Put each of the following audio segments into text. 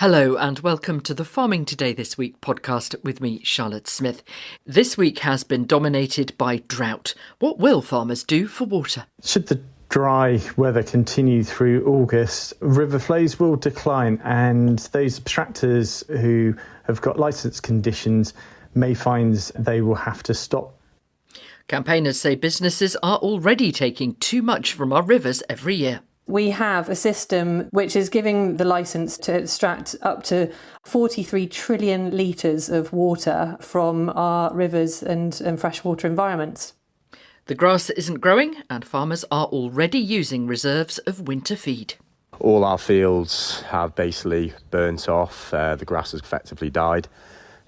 Hello and welcome to the Farming Today This Week podcast with me, Charlotte Smith. This week has been dominated by drought. What will farmers do for water? Should the dry weather continue through August, river flows will decline and those abstractors who have got licence conditions may find they will have to stop. Campaigners say businesses are already taking too much from our rivers every year. We have a system which is giving the licence to extract up to 43 trillion litres of water from our rivers and freshwater environments. The grass isn't growing and farmers are already using reserves of winter feed. All our fields have basically burnt off, the grass has effectively died.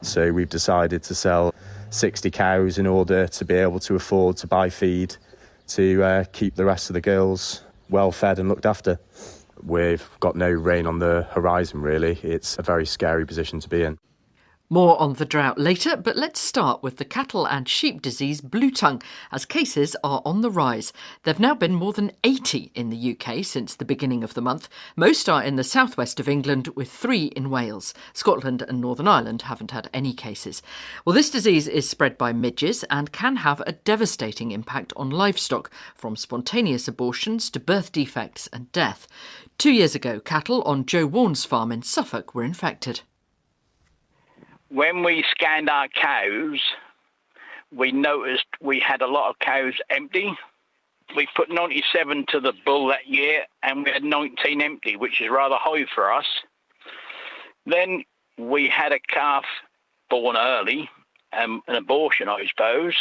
So we've decided to sell 60 cows in order to be able to afford to buy feed to keep the rest of the girls well fed and looked after. We've got no rain on the horizon really. It's a very scary position to be in. More on the drought later, but let's start with the cattle and sheep disease bluetongue, as cases are on the rise. There have now been more than 80 in the UK since the beginning of the month. Most are in the southwest of England, with 3 in Wales. Scotland and Northern Ireland haven't had any cases. Well, this disease is spread by midges and can have a devastating impact on livestock, from spontaneous abortions to birth defects and death. 2 years ago, cattle on Joe Warne's farm in Suffolk were infected. When we scanned our cows, we noticed we had a lot of cows empty. We put 97 to the bull that year and we had 19 empty, which is rather high for us. Then we had a calf born early, an abortion I suppose.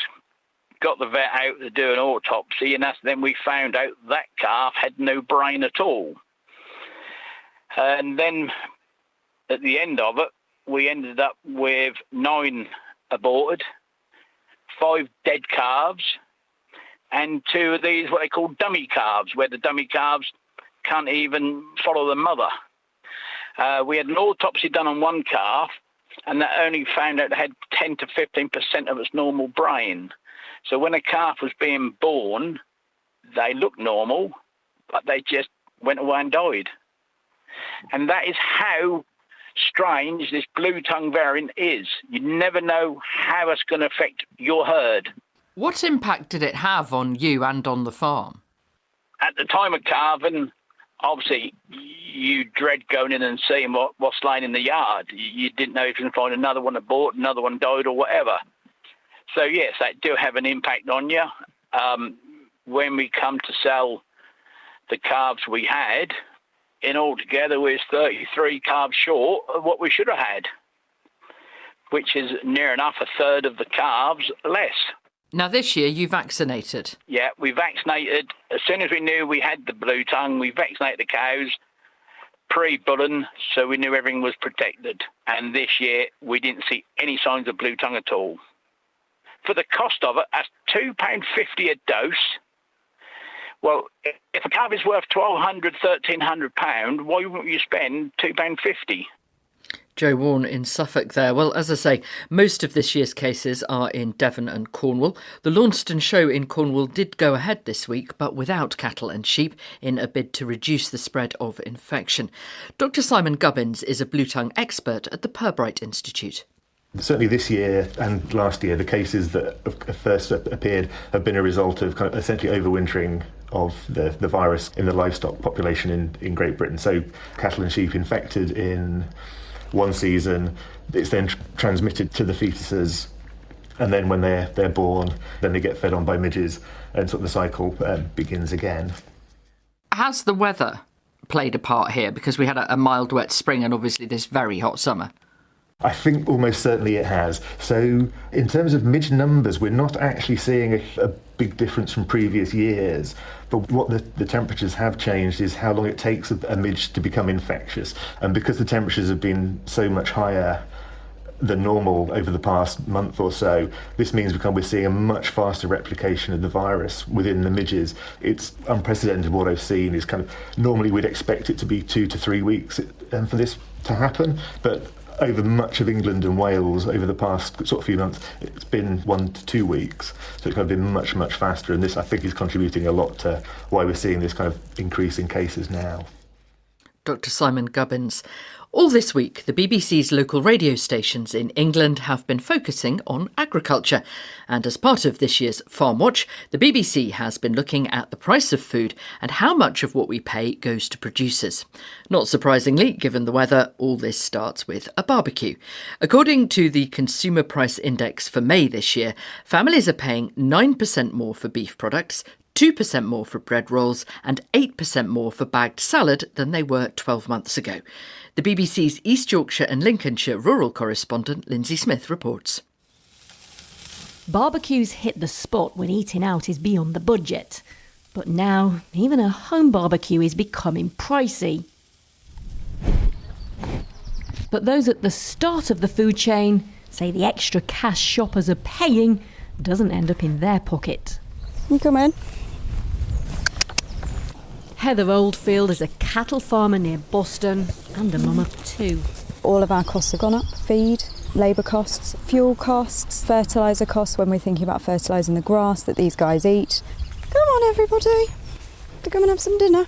Got the vet out to do an autopsy and then we found out that calf had no brain at all. And then at the end of it, we ended up with 9 aborted, 5 dead calves, and 2 of these what they call dummy calves, where the dummy calves can't even follow the mother. We had an autopsy done on one calf, and that only found out it had 10 to 15% of its normal brain. So when a calf was being born, they looked normal, but they just went away and died. And that is how strange this bluetongue variant is. You never know how it's going to affect your herd. What impact did it have on you and on the farm? At the time of calving, obviously you dread going in and seeing what's lying in the yard. You didn't know if you can find another one aborted, another one died or whatever. So yes, that do have an impact on you. When we come to sell the calves we had, in altogether we're 33 calves short of what we should have had, which is near enough a third of the calves less. Now this year you vaccinated. Yeah, we vaccinated. As soon as we knew we had the bluetongue, we vaccinated the cows pre-bulling, so we knew everything was protected. And this year we didn't see any signs of bluetongue at all. For the cost of it, that's £2.50 a dose. Well, if a calf is worth £1,200, £1,300, why wouldn't you spend £2.50? Joe Warne in Suffolk there. Well, as I say, most of this year's cases are in Devon and Cornwall. The Launceston show in Cornwall did go ahead this week, but without cattle and sheep, in a bid to reduce the spread of infection. Dr. Simon Gubbins is a bluetongue expert at the Pirbright Institute. Certainly this year and last year, the cases that have first appeared have been a result of kind of essentially overwintering of the virus in the livestock population in Great Britain. So cattle and sheep infected in one season, it's then transmitted to the fetuses, and then when they're born, then they get fed on by midges, and sort of the cycle begins again. Has the weather played a part here? Because we had a mild, wet spring and obviously this very hot summer. I think almost certainly it has. So in terms of midge numbers, we're not actually seeing a big difference from previous years. But what the temperatures have changed is how long it takes a midge to become infectious. And because the temperatures have been so much higher than normal over the past month or so, this means we're seeing a much faster replication of the virus within the midges. It's unprecedented. What I've seen is normally we'd expect it to be 2 to 3 weeks for this to happen, but over much of England and Wales over the past sort of few months, it's been 1 to 2 weeks. So it's been much, much faster. And this, I think, is contributing a lot to why we're seeing this increase in cases now. Dr. Simon Gubbins. All this week, the BBC's local radio stations in England have been focusing on agriculture. And as part of this year's Farmwatch, the BBC has been looking at the price of food and how much of what we pay goes to producers. Not surprisingly, given the weather, all this starts with a barbecue. According to the Consumer Price Index for May this year, families are paying 9% more for beef products, 2% more for bread rolls and 8% more for bagged salad than they were 12 months ago. The BBC's East Yorkshire and Lincolnshire rural correspondent Lindsay Smith reports. Barbecues hit the spot when eating out is beyond the budget. But now, even a home barbecue is becoming pricey. But those at the start of the food chain say the extra cash shoppers are paying doesn't end up in their pocket. You come in. Heather Oldfield is a cattle farmer near Boston and a mum of two. All of our costs have gone up. Feed, labour costs, fuel costs, fertiliser costs when we're thinking about fertilising the grass that these guys eat. Come on everybody, to come and have some dinner.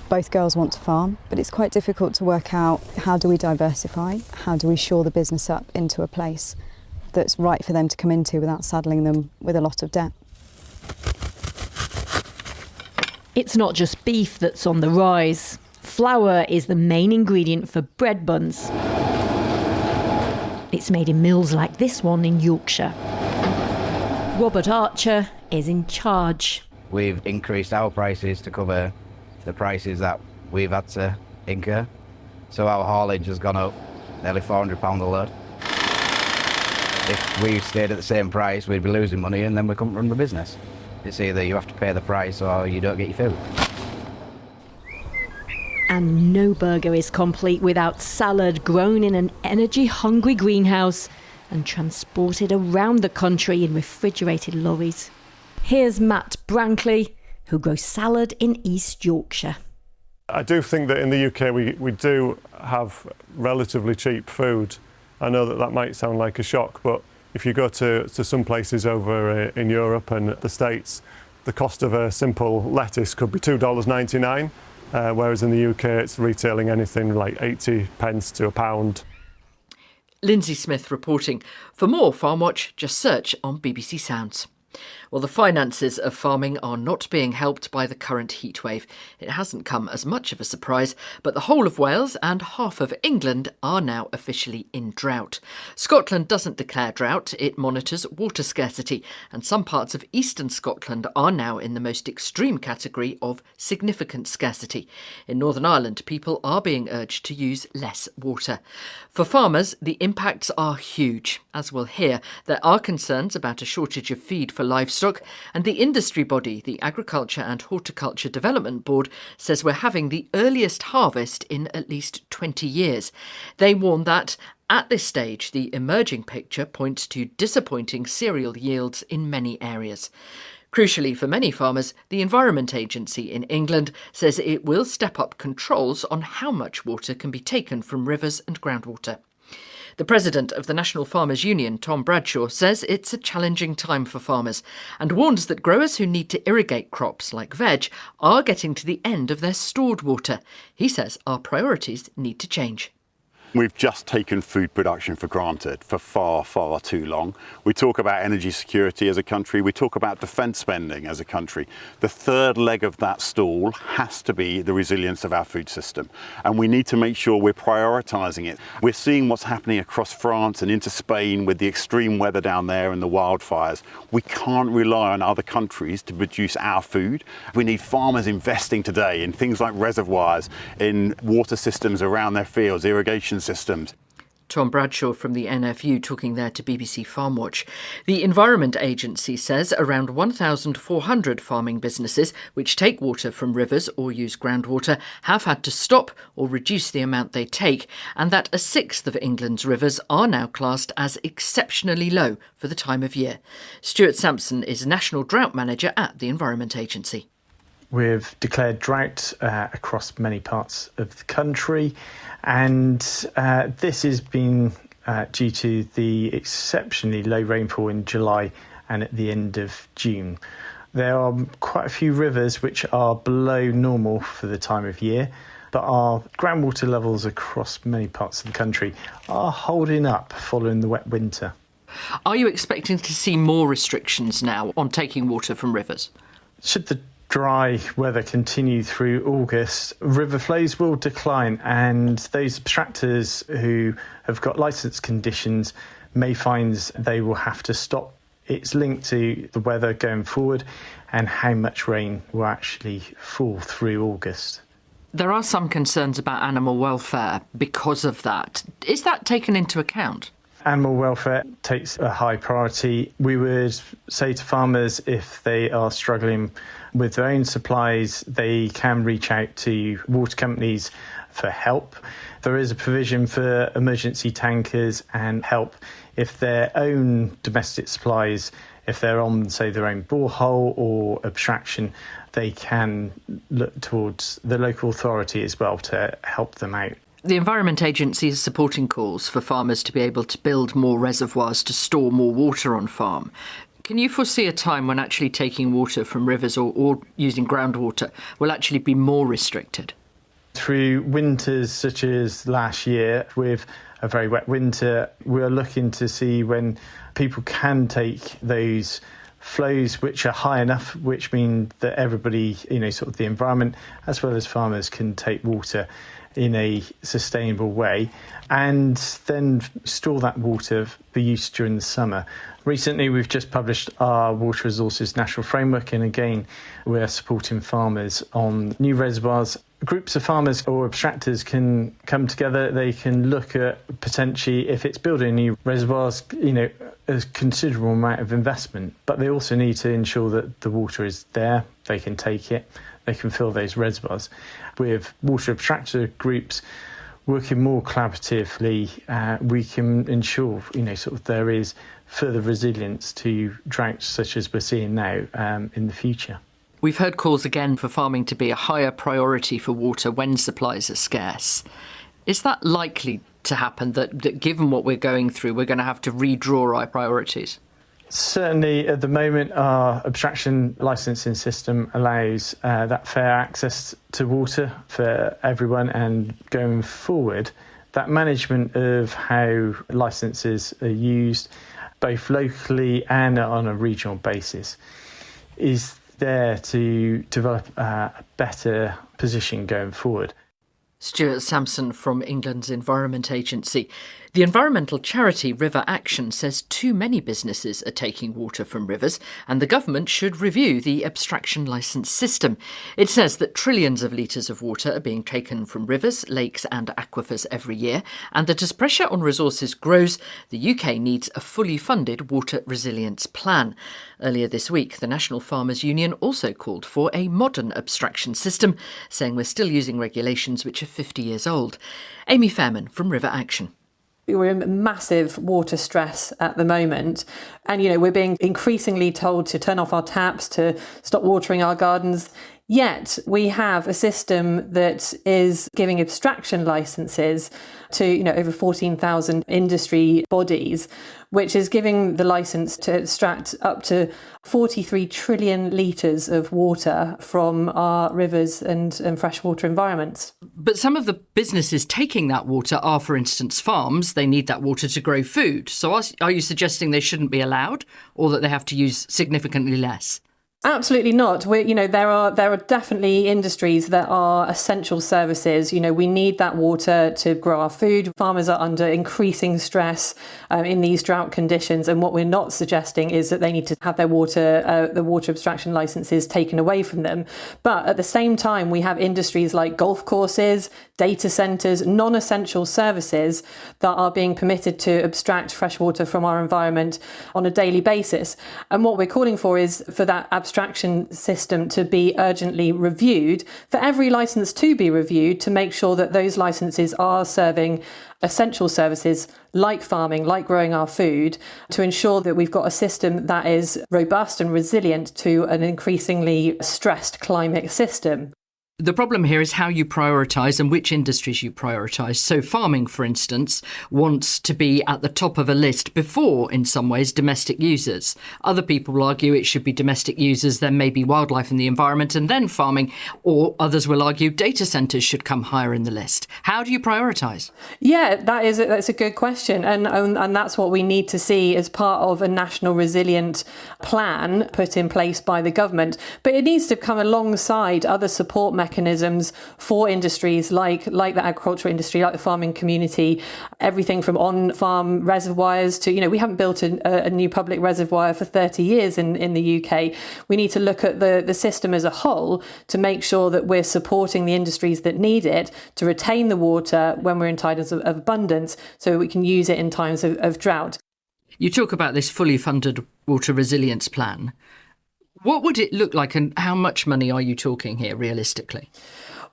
Both girls want to farm, but it's quite difficult to work out how do we diversify, how do we shore the business up into a place that's right for them to come into without saddling them with a lot of debt. It's not just beef that's on the rise. Flour is the main ingredient for bread buns. It's made in mills like this one in Yorkshire. Robert Archer is in charge. We've increased our prices to cover the prices that we've had to incur. So our haulage has gone up nearly £400 a load. If we stayed at the same price, we'd be losing money and then we couldn't run the business. It's either you have to pay the price or you don't get your food. And no burger is complete without salad grown in an energy-hungry greenhouse and transported around the country in refrigerated lorries. Here's Matt Brankley, who grows salad in East Yorkshire. I do think that in the UK we do have relatively cheap food. I know that might sound like a shock, but if you go to some places over in Europe and the States, the cost of a simple lettuce could be $2.99, whereas in the UK it's retailing anything like 80 pence to a pound. Lindsay Smith reporting. For more Farmwatch, just search on BBC Sounds. Well, the finances of farming are not being helped by the current heatwave. It hasn't come as much of a surprise, but the whole of Wales and half of England are now officially in drought. Scotland doesn't declare drought, it monitors water scarcity, and some parts of eastern Scotland are now in the most extreme category of significant scarcity. In Northern Ireland, people are being urged to use less water. For farmers, the impacts are huge. As we'll hear, there are concerns about a shortage of feed for livestock, and the industry body, the Agriculture and Horticulture Development Board, says we're having the earliest harvest in at least 20 years. They warn that at this stage, the emerging picture points to disappointing cereal yields in many areas. Crucially for many farmers, the Environment Agency in England says it will step up controls on how much water can be taken from rivers and groundwater. The president of the National Farmers Union, Tom Bradshaw, says it's a challenging time for farmers and warns that growers who need to irrigate crops like veg are getting to the end of their stored water. He says our priorities need to change. We've just taken food production for granted for far, far too long. We talk about energy security as a country. We talk about defence spending as a country. The third leg of that stool has to be the resilience of our food system. And we need to make sure we're prioritising it. We're seeing what's happening across France and into Spain with the extreme weather down there and the wildfires. We can't rely on other countries to produce our food. We need farmers investing today in things like reservoirs, in water systems around their fields, irrigation systems. Tom Bradshaw from the NFU talking there to BBC Farmwatch. The Environment Agency says around 1,400 farming businesses which take water from rivers or use groundwater have had to stop or reduce the amount they take, and that a sixth of England's rivers are now classed as exceptionally low for the time of year. Stuart Sampson is National Drought Manager at the Environment Agency. We've declared drought across many parts of the country, and this has been due to the exceptionally low rainfall in July and at the end of June. There are quite a few rivers which are below normal for the time of year, but our groundwater levels across many parts of the country are holding up following the wet winter. Are you expecting to see more restrictions now on taking water from rivers? Should the dry weather continue through August, river flows will decline, and those abstractors who have got licence conditions may find they will have to stop. It's linked to the weather going forward and how much rain will actually fall through August. There are some concerns about animal welfare because of that. Is that taken into account? Animal welfare takes a high priority. We would say to farmers, if they are struggling with their own supplies, they can reach out to water companies for help. There is a provision for emergency tankers and help if their own domestic supplies, if they're on, say, their own borehole or abstraction, they can look towards the local authority as well to help them out. The Environment Agency is supporting calls for farmers to be able to build more reservoirs to store more water on farm. Can you foresee a time when actually taking water from rivers or using groundwater will actually be more restricted? Through winters such as last year, with a very wet winter, we're looking to see when people can take those flows which are high enough, which mean that everybody, sort of the environment as well as farmers can take water in a sustainable way and then store that water for use during the summer. Recently, we've just published our Water Resources National Framework, and again, we're supporting farmers on new reservoirs. Groups of farmers or abstractors can come together. They can look at potentially, if it's building new reservoirs, a considerable amount of investment, but they also need to ensure that the water is there, they can take it, they can fill those reservoirs. With water abstractor groups working more collaboratively, we can ensure, there is further resilience to droughts such as we're seeing now in the future. We've heard calls again for farming to be a higher priority for water when supplies are scarce. Is that likely to happen, that given what we're going through, we're going to have to redraw our priorities? Certainly, at the moment, our abstraction licensing system allows that fair access to water for everyone, and going forward, that management of how licences are used, both locally and on a regional basis, is there to develop a better position going forward. Stuart Sampson from England's Environment Agency. The environmental charity River Action says too many businesses are taking water from rivers, and the government should review the abstraction licence system. It says that trillions of litres of water are being taken from rivers, lakes and aquifers every year, and that as pressure on resources grows, the UK needs a fully funded water resilience plan. Earlier this week, the National Farmers Union also called for a modern abstraction system, saying we're still using regulations which are 50 years old. Amy Fairman from River Action. We're in massive water stress at the moment. And, we're being increasingly told to turn off our taps, to stop watering our gardens. Yet we have a system that is giving abstraction licences to, over 14,000 industry bodies, which is giving the licence to abstract up to 43 trillion litres of water from our rivers and freshwater environments. But some of the businesses taking that water are, for instance, farms. They need that water to grow food. So are you suggesting they shouldn't be allowed, or that they have to use significantly less? Absolutely not. There are definitely industries that are essential services. We need that water to grow our food. Farmers are under increasing stress in these drought conditions, and what we're not suggesting is that they need to have their the water abstraction licenses taken away from them. But at the same time, we have industries like golf courses, data centres, non-essential services that are being permitted to abstract freshwater from our environment on a daily basis. And what we're calling for is for that abstraction system to be urgently reviewed, for every licence to be reviewed, to make sure that those licences are serving essential services like farming, like growing our food, to ensure that we've got a system that is robust and resilient to an increasingly stressed climate system. The problem here is how you prioritise and which industries you prioritise. So farming, for instance, wants to be at the top of a list before, in some ways, domestic users. Other people will argue it should be domestic users, then maybe wildlife and the environment, and then farming. Or others will argue data centres should come higher in the list. How do you prioritise? Yeah, that's a good question. And that's what we need to see as part of a national resilient plan put in place by the government. But it needs to come alongside other support mechanisms for industries like the agricultural industry, like the farming community, everything from on-farm reservoirs to, we haven't built a new public reservoir for 30 years in the UK. We need to look at the system as a whole to make sure that we're supporting the industries that need it to retain the water when we're in times of abundance so we can use it in times of drought. You talk about this fully funded water resilience plan. What would it look like and how much money are you talking here realistically?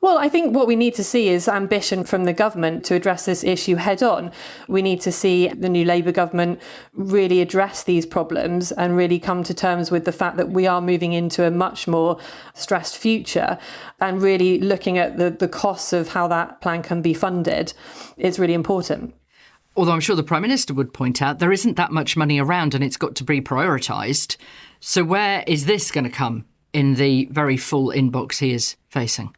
Well, I think what we need to see is ambition from the government to address this issue head on. We need to see the new Labour government really address these problems and really come to terms with the fact that we are moving into a much more stressed future, and really looking at the costs of how that plan can be funded is really important. Although I'm sure the Prime Minister would point out there isn't that much money around and it's got to be prioritised. So where is this going to come in the very full inbox he is facing?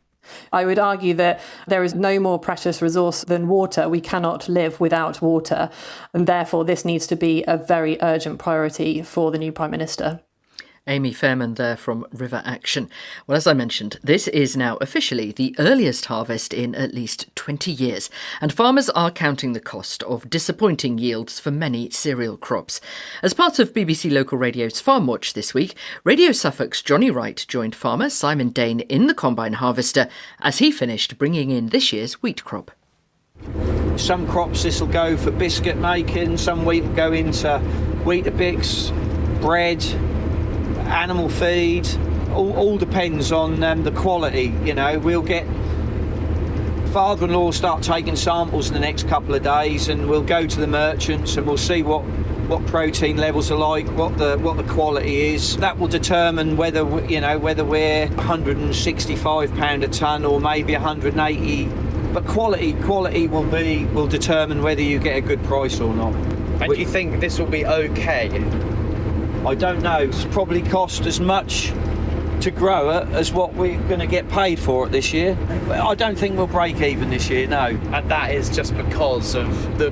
I would argue that there is no more precious resource than water. We cannot live without water. And therefore, this needs to be a very urgent priority for the new Prime Minister. Amy Fairman there from River Action. Well, as I mentioned, this is now officially the earliest harvest in at least 20 years, and farmers are counting the cost of disappointing yields for many cereal crops. As part of BBC Local Radio's Farmwatch this week, Radio Suffolk's Johnny Wright joined farmer Simon Dane in the combine harvester as he finished bringing in this year's wheat crop. Some crops this will go for biscuit making, some wheat will go into Weetabix, bread, animal feed, all depends on the quality. We'll get father-in-law start taking samples in the next couple of days, and we'll go to the merchants and we'll see what protein levels are like, what the quality is. That will determine whether we're £165 a tonne or maybe 180. But quality will determine whether you get a good price or not. And do you think this will be okay? I don't know. It's probably cost as much to grow it as what we're going to get paid for it this year. I don't think we'll break even this year, no. And that is just because of the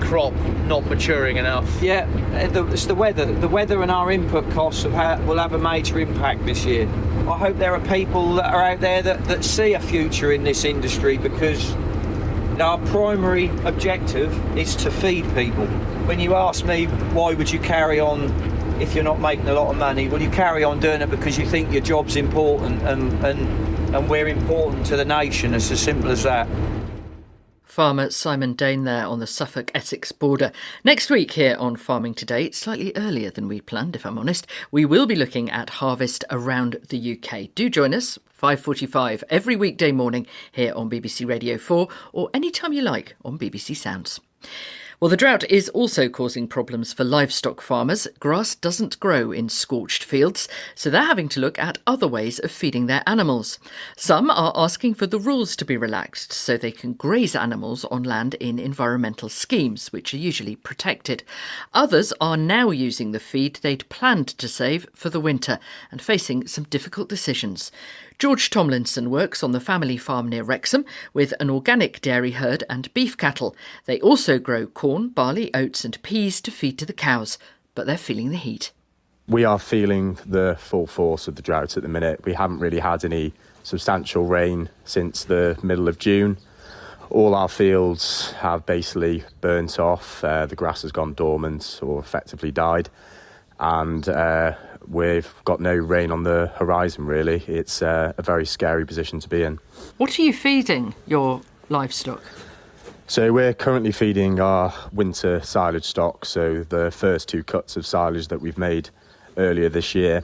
crop not maturing enough? Yeah, it's the weather. The weather and our input costs will have a major impact this year. I hope there are people that are out there that see a future in this industry, because our primary objective is to feed people. When you ask me why would you carry on if you're not making a lot of money, well, you carry on doing it because you think your job's important and we're important to the nation. It's as simple as that. Farmer Simon Dane there on the Suffolk-Essex border. Next week here on Farming Today, slightly earlier than we planned, if I'm honest, we will be looking at harvest around the UK. Do join us, 5:45 every weekday morning here on BBC Radio 4 or anytime you like on BBC Sounds. Well, the drought is also causing problems for livestock farmers. Grass doesn't grow in scorched fields, so they're having to look at other ways of feeding their animals. Some are asking for the rules to be relaxed so they can graze animals on land in environmental schemes, which are usually protected. Others are now using the feed they'd planned to save for the winter and facing some difficult decisions. George Tomlinson works on the family farm near Wrexham with an organic dairy herd and beef cattle. They also grow corn, barley, oats and peas to feed to the cows, but they're feeling the heat. We are feeling the full force of the drought at the minute. We haven't really had any substantial rain since the middle of June. All our fields have basically burnt off. The grass has gone dormant or effectively died. And we've got no rain on the horizon, really. It's a very scary position to be in. What are you feeding your livestock? So we're currently feeding our winter silage stock, so the first two cuts of silage that we've made earlier this year,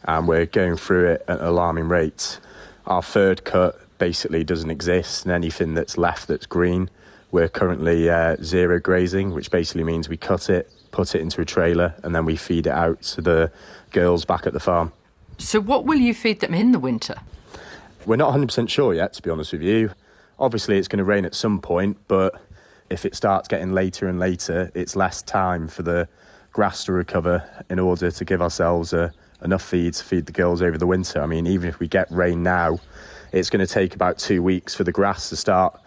and we're going through it at an alarming rate. Our third cut basically doesn't exist, and anything that's left that's green, we're currently zero grazing, which basically means we cut it, put it into a trailer, and then we feed it out to the girls back at the farm. So what will you feed them in the winter? We're not 100% sure yet, to be honest with you. Obviously, it's going to rain at some point, but if it starts getting later and later, it's less time for the grass to recover in order to give ourselves enough feed to feed the girls over the winter. I mean, even if we get rain now, it's going to take about 2 weeks for the grass to start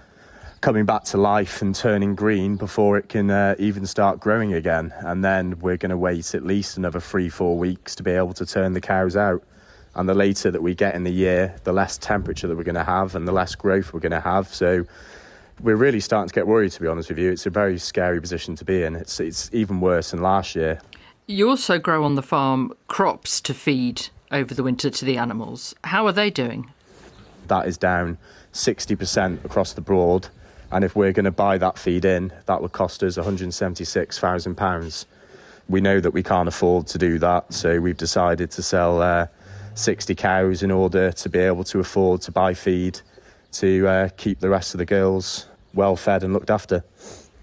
coming back to life and turning green before it can even start growing again. And then we're going to wait at least another 3-4 weeks to be able to turn the cows out. And the later that we get in the year, the less temperature that we're going to have and the less growth we're going to have. So we're really starting to get worried, to be honest with you. It's a very scary position to be in. It's even worse than last year. You also grow on the farm crops to feed over the winter to the animals. How are they doing? That is down 60% across the board. And if we're going to buy that feed in, that would cost us £176,000. We know that we can't afford to do that, so we've decided to sell 60 cows in order to be able to afford to buy feed to keep the rest of the girls well fed and looked after.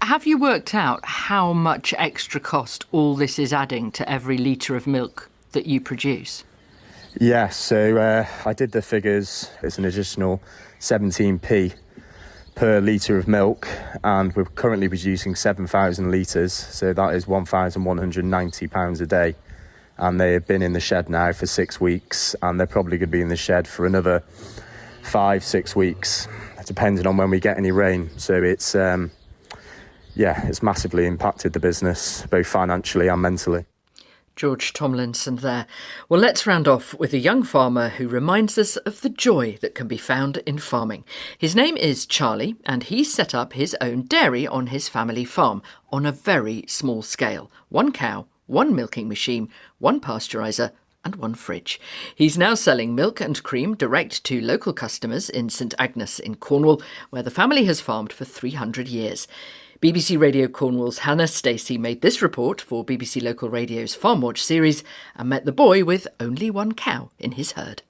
Have you worked out how much extra cost all this is adding to every litre of milk that you produce? Yes, so I did the figures. It's an additional 17p per litre of milk, and we're currently producing 7,000 litres, so that is £1,190 a day. And they have been in the shed now for 6 weeks, and they're probably going to be in the shed for another 5-6 weeks, depending on when we get any rain. So it's massively impacted the business, both financially and mentally. George Tomlinson there. Well, let's round off with a young farmer who reminds us of the joy that can be found in farming. His name is Charlie, and he's set up his own dairy on his family farm on a very small scale. 1 cow, 1 milking machine, 1 pasteuriser and 1 fridge. He's now selling milk and cream direct to local customers in St Agnes in Cornwall, where the family has farmed for 300 years. BBC Radio Cornwall's Hannah Stacey made this report for BBC Local Radio's Farmwatch series and met the boy with only 1 cow in his herd.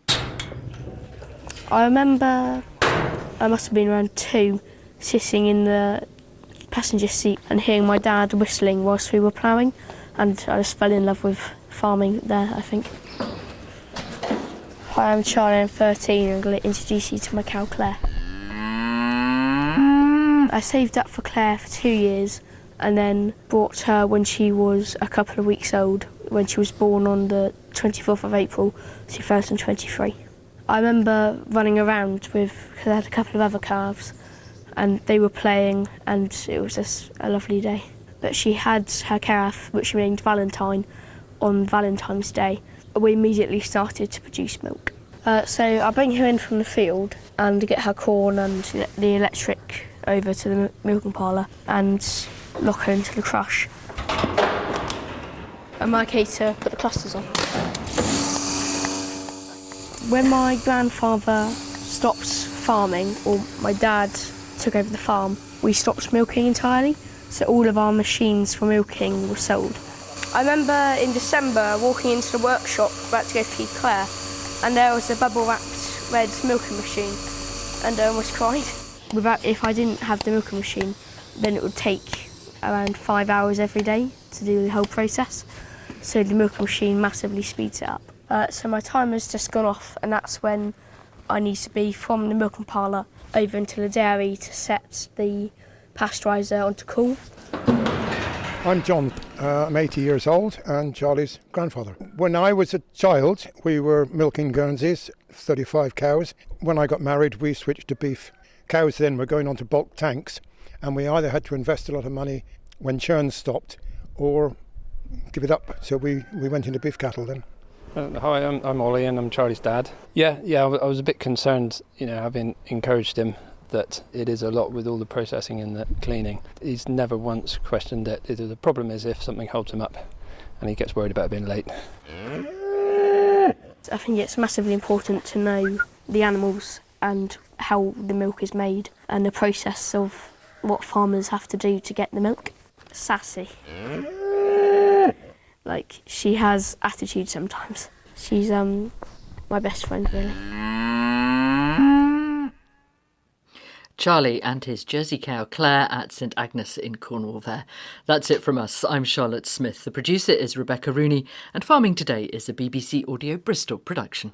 I remember I must have been around 2, sitting in the passenger seat and hearing my dad whistling whilst we were ploughing, and I just fell in love with farming there, I think. Hi, I'm Charlie, I'm 13 and I'm going to introduce you to my cow Claire. I saved up for Claire for 2 years and then brought her when she was a couple of weeks old, when she was born on the 24th of April 2023. I remember running around because I had a couple of other calves and they were playing and it was just a lovely day. But she had her calf, which she named Valentine, on Valentine's Day. We immediately started to produce milk. So I bring her in from the field and get her corn and the electric over to the milking parlour and lock her into the crush. Am I okay to put the clusters on? When my grandfather stopped farming, or my dad took over the farm, we stopped milking entirely, so all of our machines for milking were sold. I remember in December walking into the workshop about to go feed Claire, and there was a bubble-wrapped red milking machine, and I almost cried. If I didn't have the milking machine, then it would take around 5 hours every day to do the whole process. So the milking machine massively speeds it up. So my timer's just gone off, and that's when I need to be from the milking parlour over into the dairy to set the pasteuriser onto cool. I'm John, I'm 80 years old and Charlie's grandfather. When I was a child, we were milking Guernseys, 35 cows. When I got married, we switched to beef. Cows then were going on to bulk tanks, and we either had to invest a lot of money when churn stopped or give it up. So we went into beef cattle then. Hi, I'm Ollie and I'm Charlie's dad. Yeah, I was a bit concerned, having encouraged him that it is a lot with all the processing and the cleaning. He's never once questioned it. The problem is if something holds him up and he gets worried about being late. I think it's massively important to know the animals and how the milk is made and the process of what farmers have to do to get the milk. Sassy. She has attitude sometimes. She's my best friend, really. Charlie and his Jersey cow Claire at St Agnes in Cornwall there. That's it from us. I'm Charlotte Smith. The producer is Rebecca Rooney, and Farming Today is a BBC Audio Bristol production.